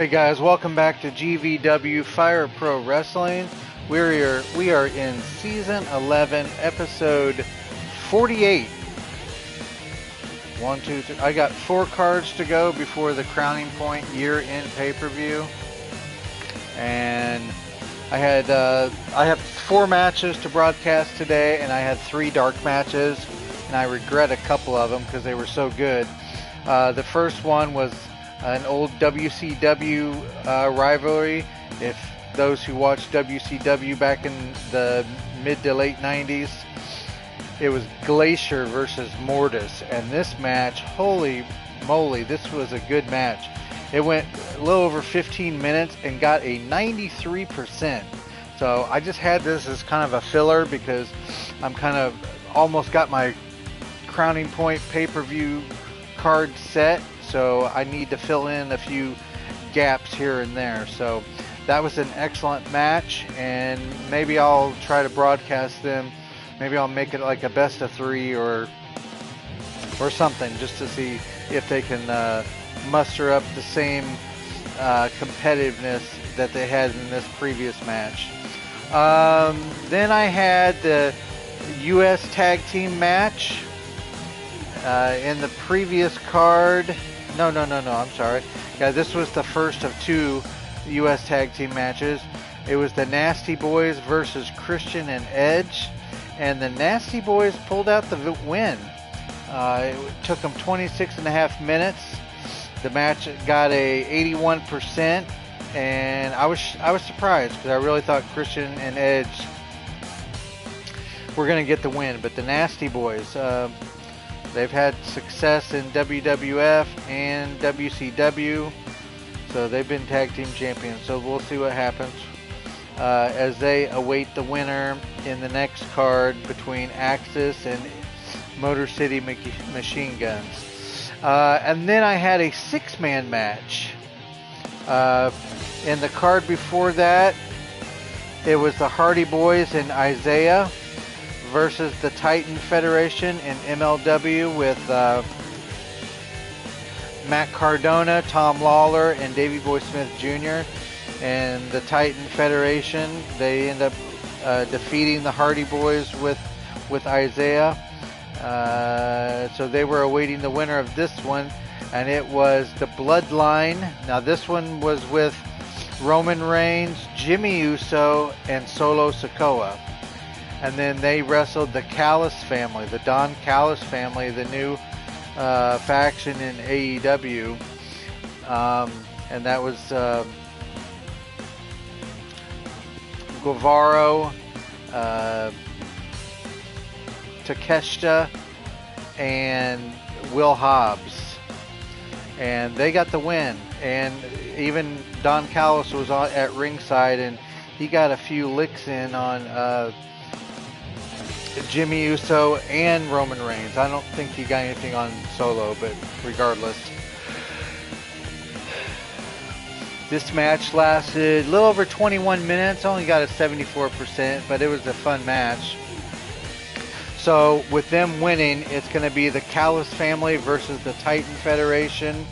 Hey guys, welcome back to GVW Fire Pro Wrestling. We are in season 11, episode 48. 1, 2, 3. I got 4 cards to go before the Crowning Point year-end pay-per-view, and I have 4 matches to broadcast today, and I had 3 dark matches, and I regret a couple of them because they were so good. The first one was an old WCW rivalry. If those who watched WCW back in the mid to late 90s, it was Glacier versus Mortis, and this match, holy moly, this was a good match. It went a little over 15 minutes and got a 93%. So I just had this as kind of a filler because I'm kind of almost got my Crowning Point pay-per-view card set. So I need to fill in a few gaps here and there. So that was an excellent match, and maybe I'll try to broadcast them. Maybe I'll make it like a best of 3 or something, just to see if they can muster up the same competitiveness that they had in this previous match. Then I had the U.S. Tag Team match in the previous card. No, I'm sorry. Yeah, this was the first of 2 U.S. Tag Team matches. It was the Nasty Boys versus Christian and Edge, and the Nasty Boys pulled out the win. It took them 26.5 minutes. The match got a 81%, and I was surprised because I really thought Christian and Edge were going to get the win, but the Nasty Boys, they've had success in WWF and WCW, so they've been tag team champions. So we'll see what happens as they await the winner in the next card between Axis and Motor City Machine Guns. And then I had a 6-man match. In the card before that, it was the Hardy Boys and Isaiah versus the Titan Federation in MLW with Matt Cardona, Tom Lawler, and Davey Boy Smith Jr. And the Titan Federation, they end up defeating the Hardy Boys with Isaiah. So they were awaiting the winner of this one, and it was the Bloodline. Now this one was with Roman Reigns, Jimmy Uso, and Solo Sikoa. And then they wrestled the Callis family, the Don Callis family, the new faction in AEW. And that was Guevara, Takeshita, and Will Hobbs. And they got the win. And even Don Callis was at ringside, and he got a few licks in on Jimmy Uso and Roman Reigns. I don't think he got anything on Solo, but regardless. This match lasted a little over 21 minutes, only got a 74%, but it was a fun match. So with them winning, it's going to be the Callis family versus the Titan Federation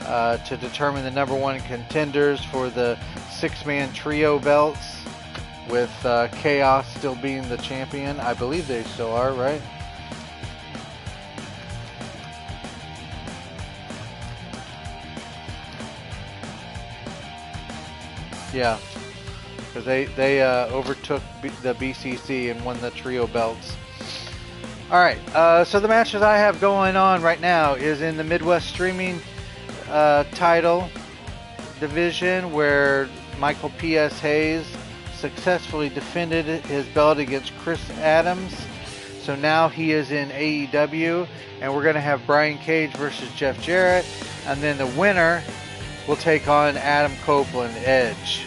to determine the number 1 contenders for the 6-man trio belts, with Chaos still being the champion. I believe they still are, right? Yeah, because they overtook the BCC and won the trio belts. Alright, so the matches I have going on right now is in the Midwest Streaming title division, where Michael P.S. Hayes successfully defended his belt against Chris Adams. So now he is in AEW, and we're going to have Brian Cage versus Jeff Jarrett, and then the winner will take on Adam Copeland, Edge.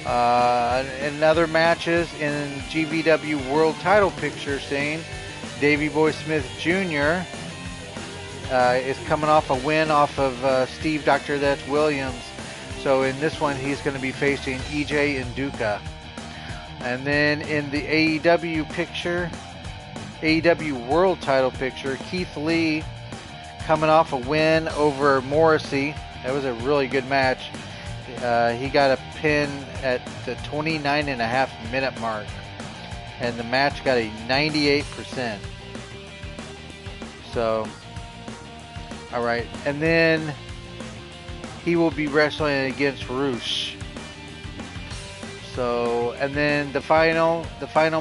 In other matches in GVW World Title Picture scene, Davey Boy Smith Jr. Is coming off a win off of Steve Dr. That's Williams. So in this one, he's going to be facing EJ Nduka. And then in the AEW picture, AEW World Title picture, Keith Lee coming off a win over Morrissey It was a really good match. He got a pin at the 29.5-minute mark, and the match got a 98%. So, all right, and then he will be wrestling against Roosh. So, and then the final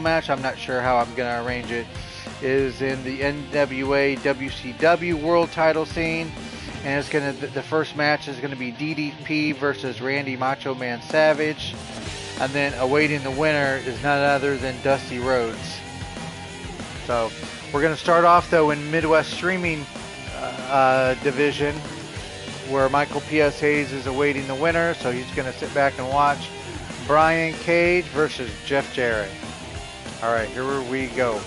match, I'm not sure how I'm going to arrange it, is in the NWA WCW World Title scene, and the first match is going to be DDP versus Randy Macho Man Savage, and then awaiting the winner is none other than Dusty Rhodes. So, we're going to start off though in Midwest Streaming division, where Michael P.S. Hayes is awaiting the winner, so he's going to sit back and watch Brian Cage versus Jeff Jarrett. All right, here we go.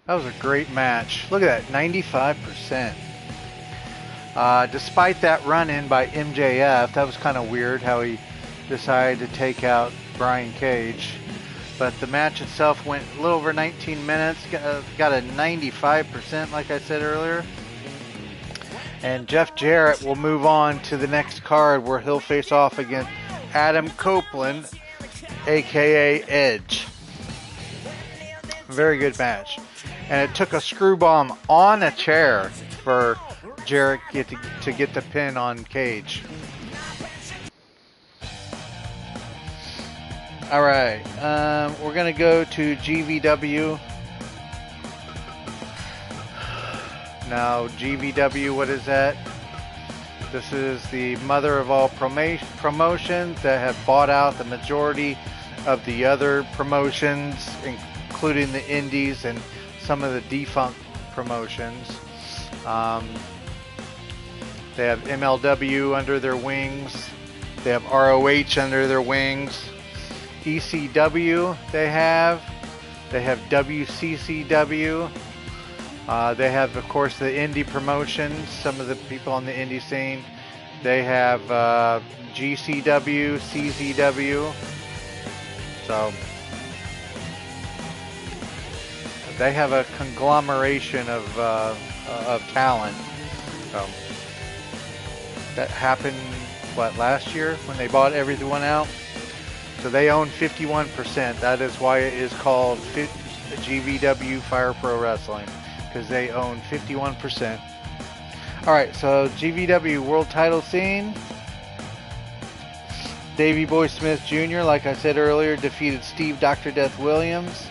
That was a great match. Look at that, 95%. Despite that run-in by MJF, that was kind of weird how he decided to take out Brian Cage. But the match itself went a little over 19 minutes, got a 95% like I said earlier. And Jeff Jarrett will move on to the next card where he'll face off against Adam Copeland, aka Edge. Very good match. And it took a screw bomb on a chair for Jarrett to get the pin on Cage. All right, we're gonna go to GVW. Now, GVW, what is that? This is the mother of all promotions that have bought out the majority of the other promotions, including the indies and some of the defunct promotions. They have MLW under their wings. They have ROH under their wings. ECW they have WCCW. They have, of course, the indie promotions, some of the people on the indie scene. They have GCW, CZW. So they have a conglomeration of talent. So that happened, what, last year when they bought everyone out? So they own 51%. That is why it is called GVW Fire Pro Wrestling, because they own 51%. All right, so GVW World Title Scene. Davey Boy Smith Jr., like I said earlier, defeated Steve Dr. Death Williams.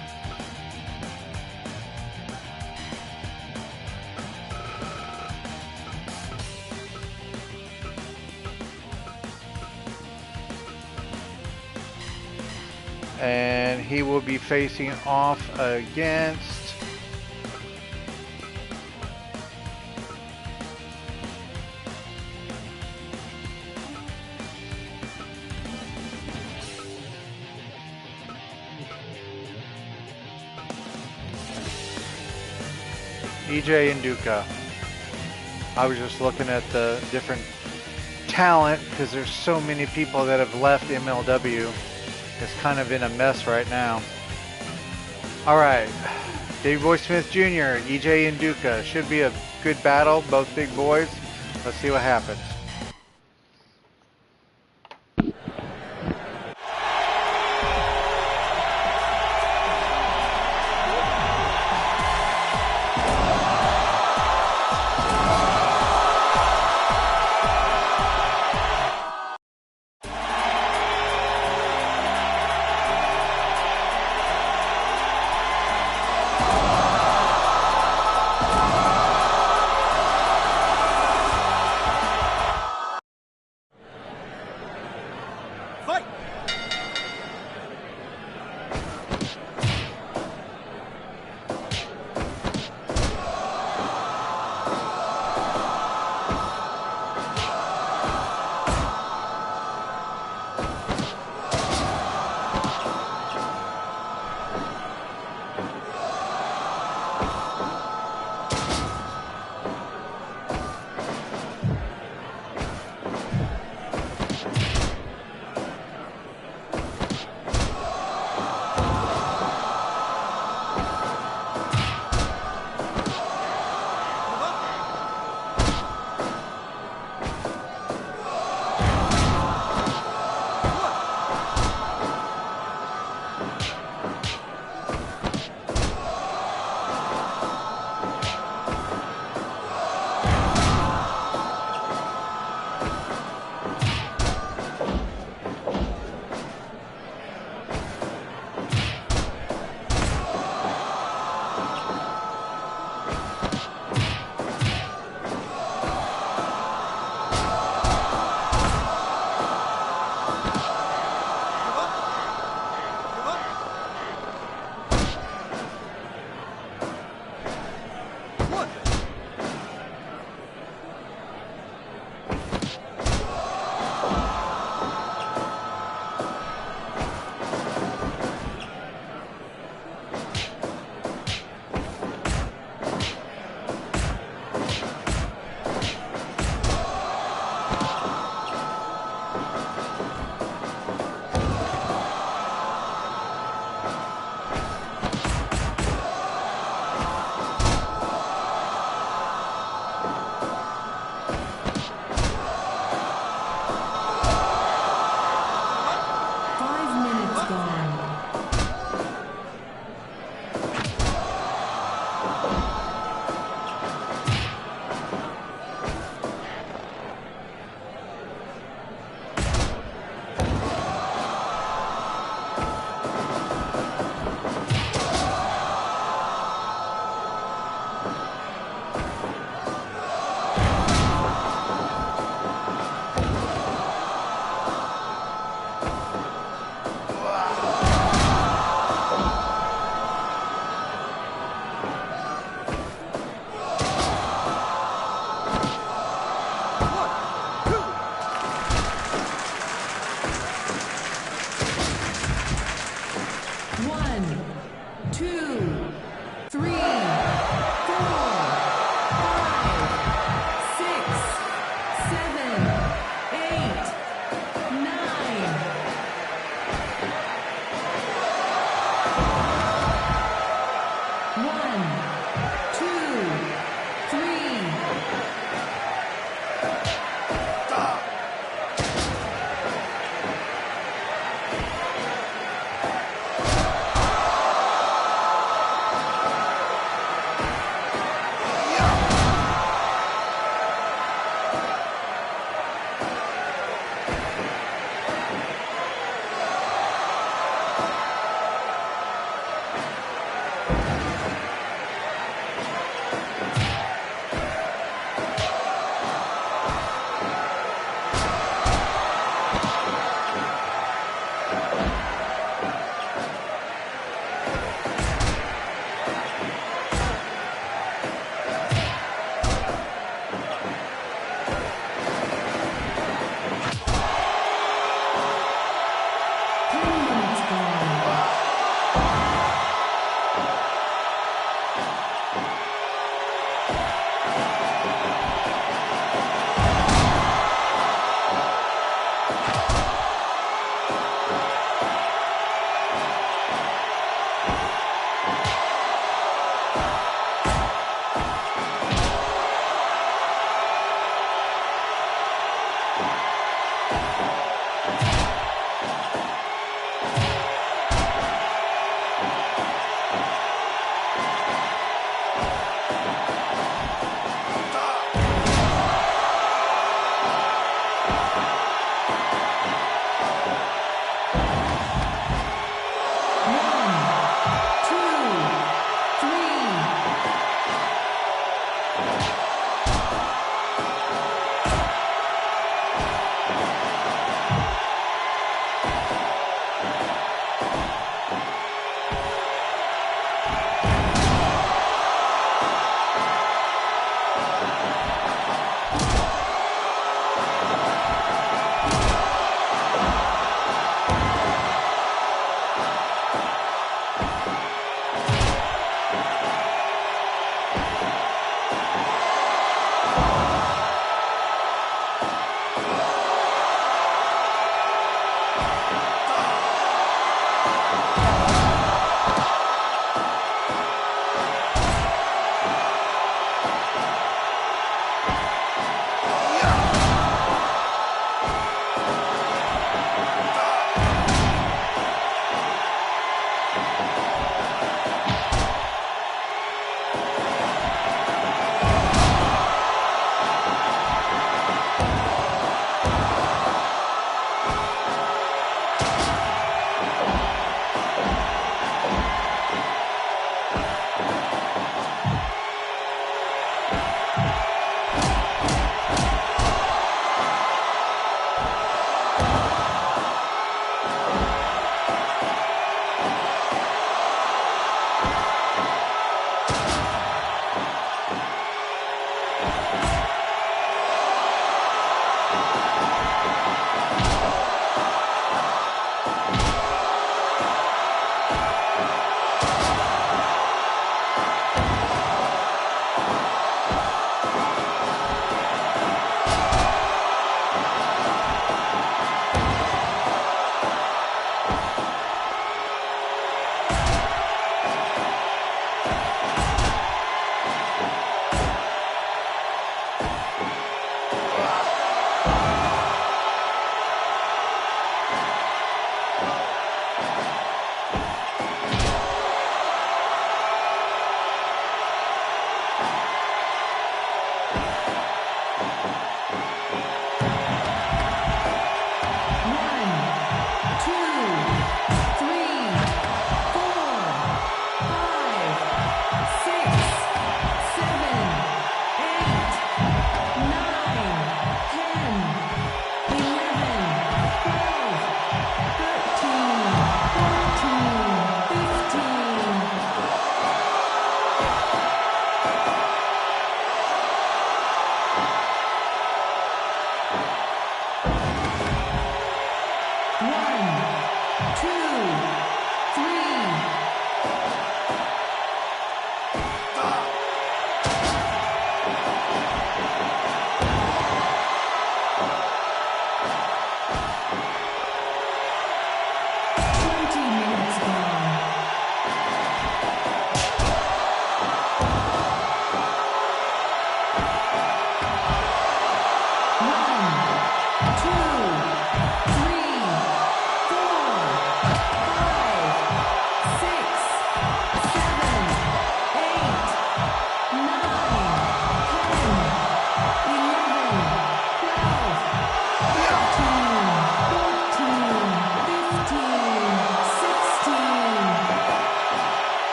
And he will be facing off against EJ and Duca. I was just looking at the different talent because there's so many people that have left MLW. It's kind of in a mess right now. All right, Davey Boy Smith Jr., EJ and Duca. Should be a good battle, both big boys. Let's see what happens.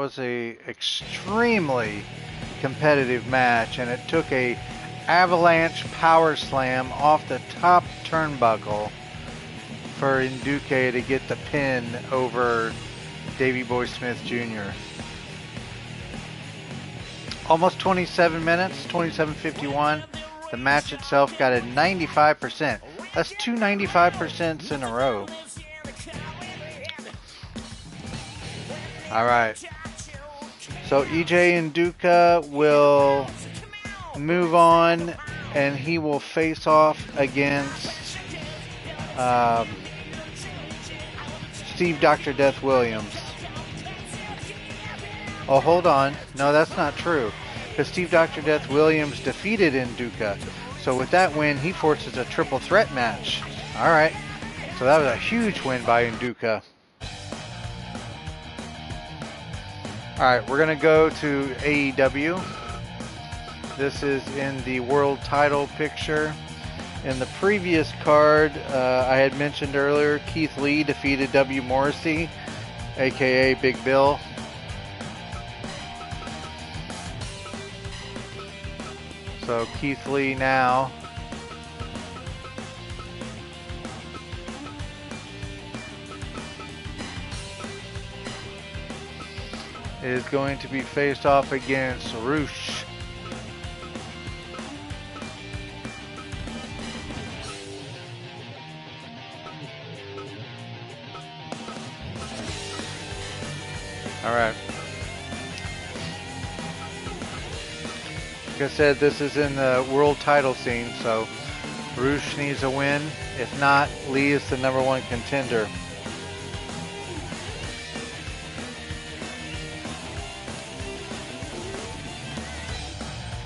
was a extremely competitive match, and it took a avalanche power slam off the top turnbuckle for Nduka to get the pin over Davey Boy Smith Jr. Almost 27 minutes, 27:51. The match itself got a 95%. That's two 95% in a row. All right. So EJ Nduka will move on, and he will face off against Steve Dr. Death Williams. Oh, hold on. No, that's not true. Because Steve Dr. Death Williams defeated Nduka. So with that win, he forces a triple threat match. All right. So that was a huge win by Nduka. All right, we're going to go to AEW. This is in the world title picture. In the previous card, I had mentioned earlier, Keith Lee defeated W. Morrissey, aka Big Bill. So Keith Lee now is going to be faced off against Roosh. All right. Like I said, this is in the world title scene, so Roosh needs a win. If not, Lee is the #1 contender.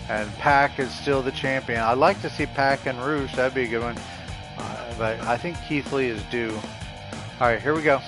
And Pac is still the champion. I'd like to see Pac and Roosh. That'd be a good one. But I think Keith Lee is due. All right, here we go.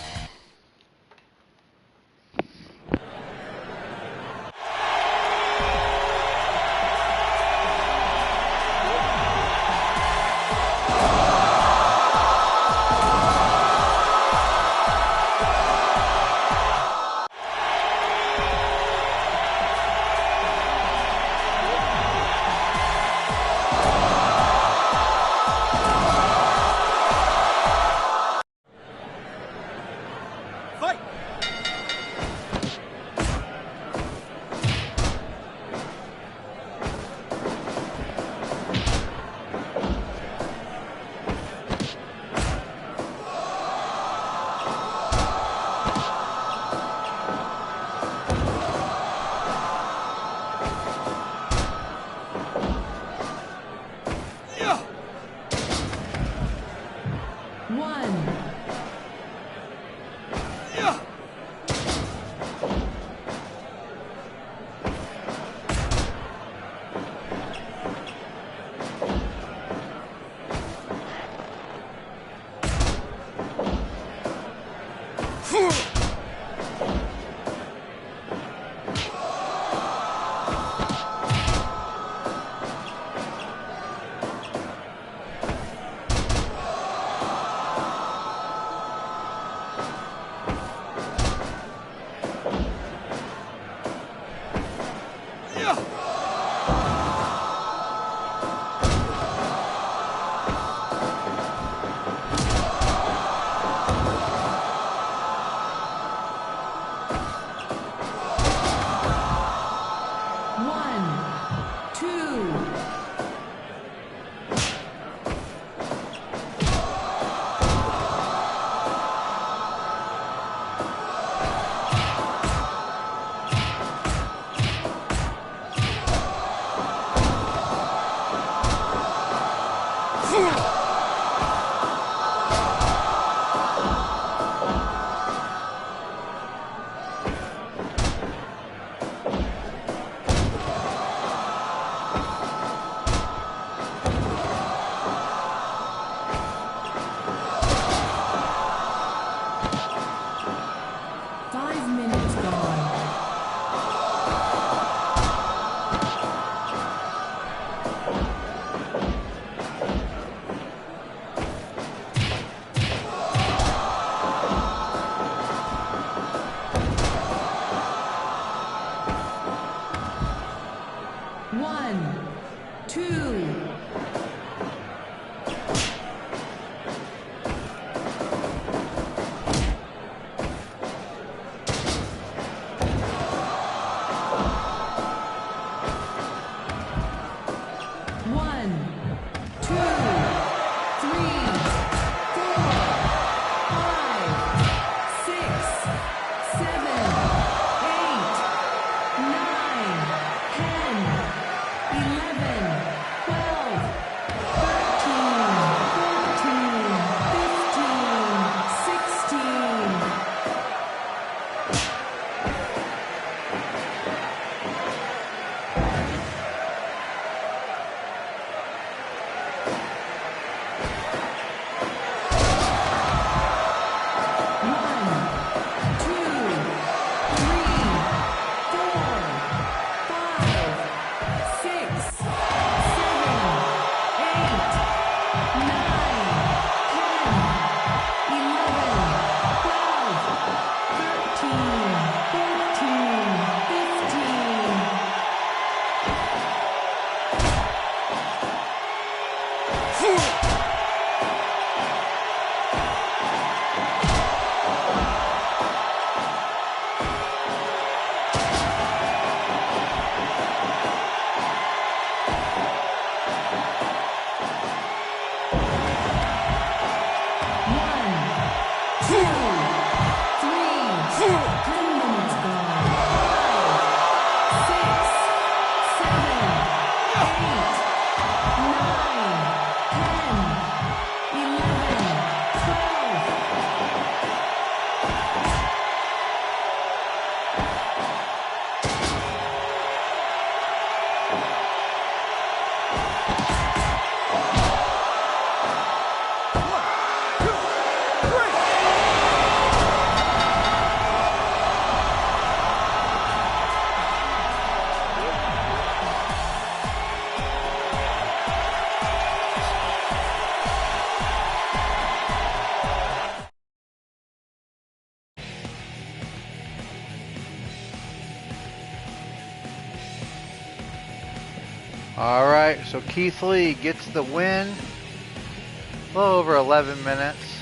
All right, so Keith Lee gets the win. A little over 11 minutes,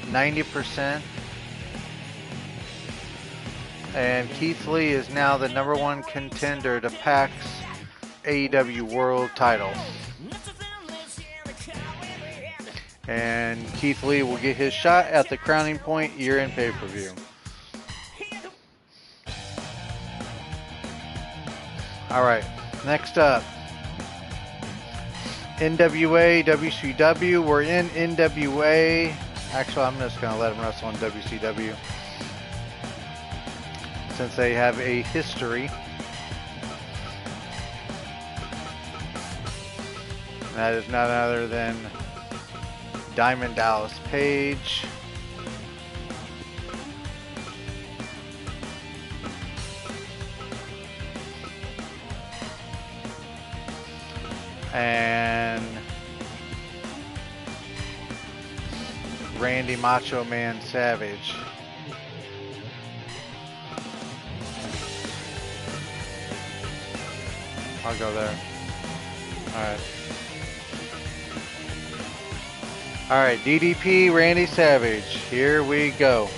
90%. And Keith Lee is now the #1 contender to PAC's AEW World title. And Keith Lee will get his shot at the Crowning Point year-end pay-per-view. All right, next up, NWA, WCW. We're in NWA. Actually, I'm just going to let them wrestle in WCW since they have a history. That is none other than Diamond Dallas Page. And Randy Macho Man Savage. I'll go there. Alright. Alright, DDP, Randy Savage. Here we go.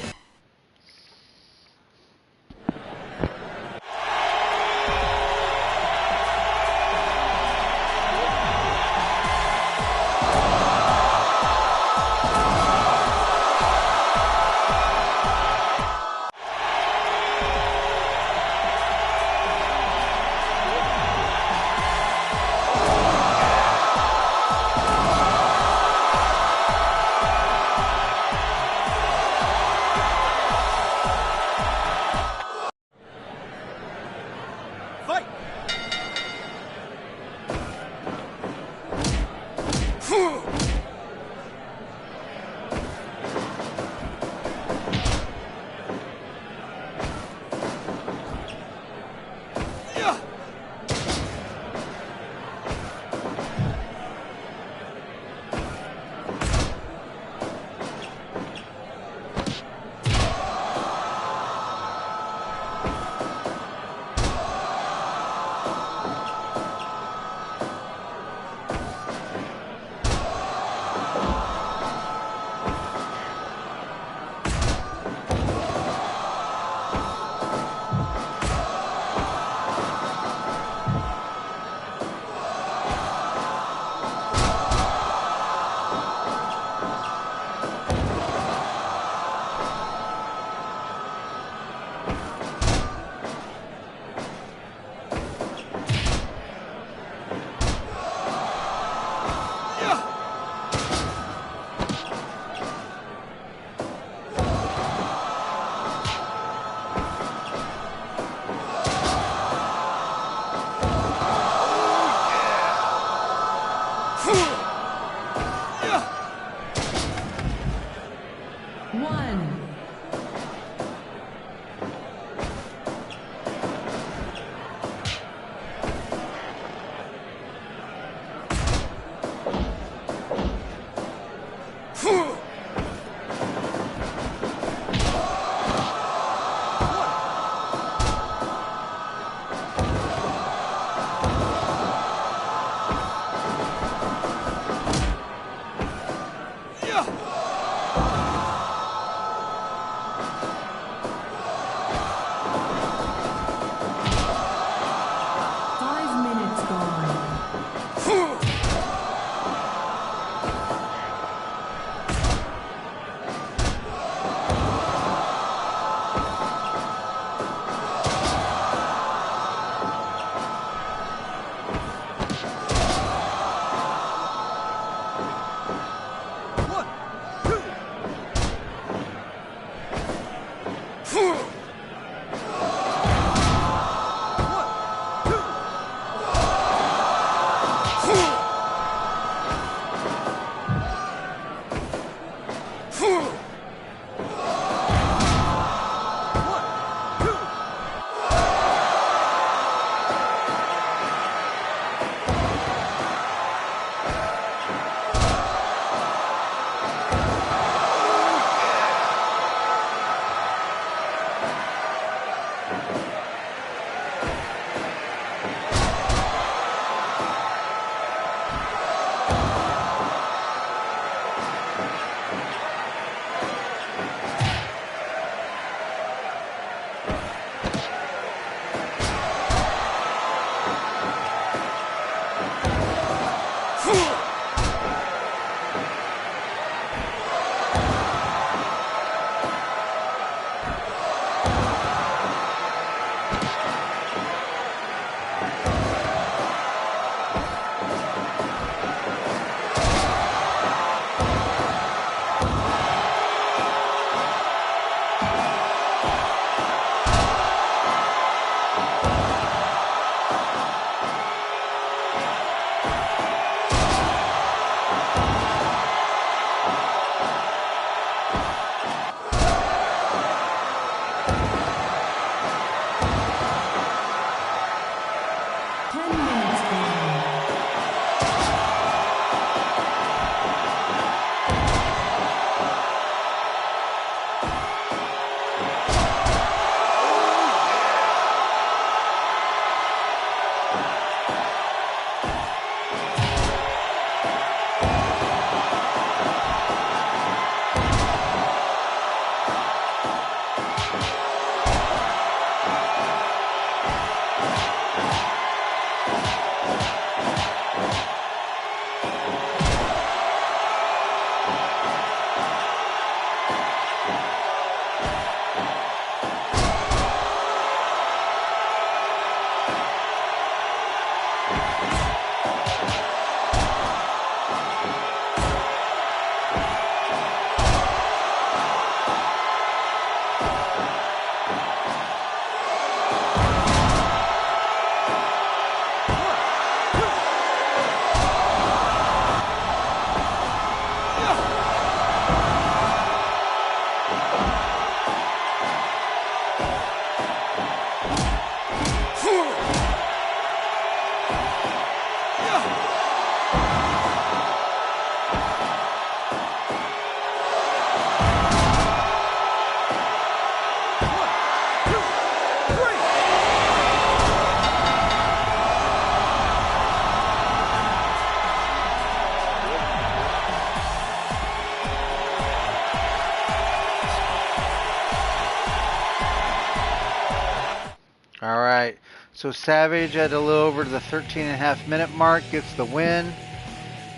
All right. So Savage at a little over the 13.5 minute mark gets the win.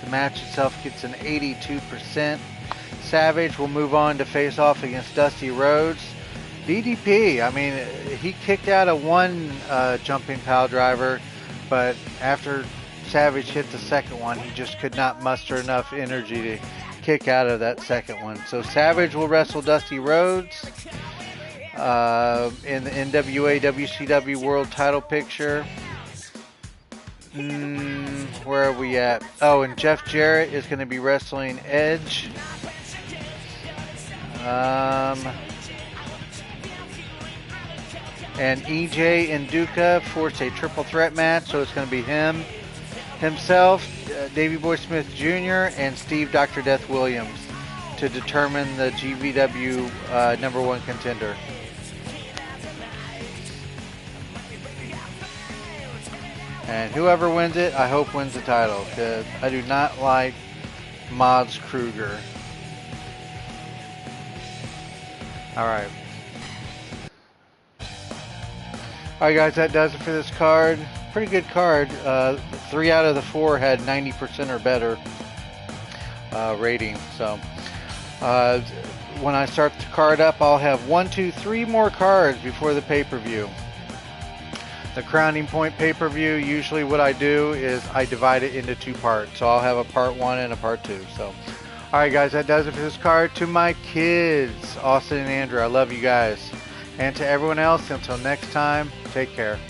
The match itself gets an 82%. Savage will move on to face off against Dusty Rhodes. DDP, I mean, he kicked out of one jumping pile driver, but after Savage hit the second one, he just could not muster enough energy to kick out of that second one. So Savage will wrestle Dusty Rhodes in the NWA WCW World Title picture. Where are we at? Oh, and Jeff Jarrett is going to be wrestling Edge. And EJ and Duca force a triple threat match, so it's going to be himself, Davey Boy Smith Jr., and Steve Dr. Death Williams to determine the GVW #1 contender. And whoever wins it, I hope wins the title, because I do not like Mods Kruger. Alright. Alright guys, that does it for this card. Pretty good card. 3 out of the 4 had 90% or better rating. So when I start the card up, I'll have 1, 2, 3 more cards before the pay-per-view. The Crowning Point pay-per-view, usually what I do is I divide it into 2 parts. So I'll have a part 1 and a part 2. So, alright guys, that does it for this card. To my kids, Austin and Andrew, I love you guys. And to everyone else, until next time, take care.